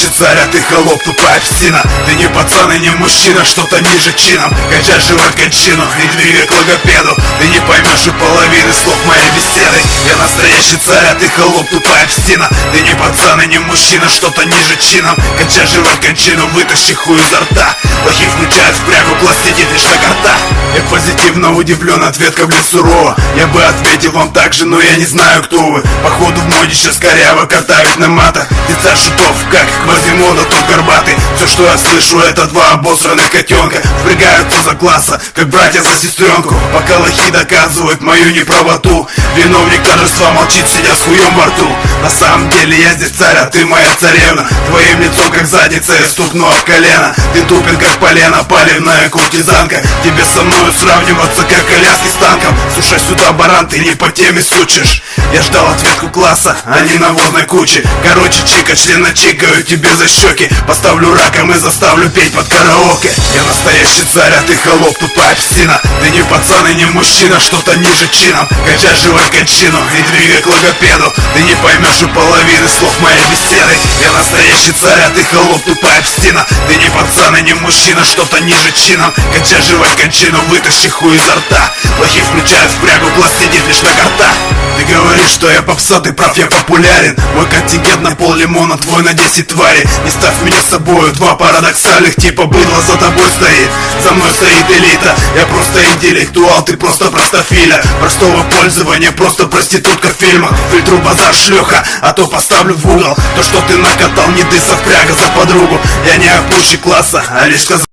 настоящий царь, а ты холоп, тупая псина. Ты не пацан и не мужчина, что-то ниже чином. Качай живой кончину и двигай к логопеду. Ты не поймешь и половины слов моей беседы. Я настоящий царь, а ты холоп, тупая псина. Ты не пацан и не мужчина, что-то ниже чином. Качай живой кончину, вытащи хуй изо рта. Плохих включают в прягу, класс сидит лишь на картах. Я позитивно удивлен, ответка в сурово. Я бы ответил вам так же, но я не знаю, кто вы. Походу в моде сейчас коряво катаюсь на матах. Ты царь шутов, как Квазимода, тот горбатый. Все, что я слышу, это два обосранных котенка. Впрягаются за класса, как братья за сестренку. Пока лохи доказывают мою неправоту. Виновник торжества молчит, сидя с хуем во рту. На самом деле я здесь царь, а ты моя царевна. Твоим лицом как задница, я стукну об колено. Ты тупен как полено, палевная куртизанка. Тебе со мною сравниваться, как коляски с танком. Слушай сюда, баран, ты не по теме сучишь. Я ждал ответку класса, а не навозной кучи. Короче, чика, члена чикаю тебе за щеки. Поставлю раком и заставлю петь под караоке. Я настоящий царь, а ты холоп, тупая псина. Ты не пацан и не мужчина, что-то ниже чином. Качай живой кончину и двигай к логопеду. Ты не поймешь и половины слов моей беседы. Я настоящий царь, а ты холоп, тупая псина. Ты не пацан и не мужчина, что-то ниже чином. Качай живой кончину, вытащи хуй изо рта. Плохих включают в прягу, глаз сидит лишь на картах. Ты говоришь, что я попса, ты прав, я популярен. Мой контингент на пол лимона, твой на 10 тварей. Не ставь меня с собою, два парадоксальных типа быдло за тобой стоит. За мной стоит элита, я просто интеллектуал, ты просто простофиля. Простого пользования, просто проститутка в фильмах. Фильтру базар шлюха, а то поставлю в угол. То, что ты накатал, не ты совпряга за подругу. Я не опущик класса, а лишь сказал.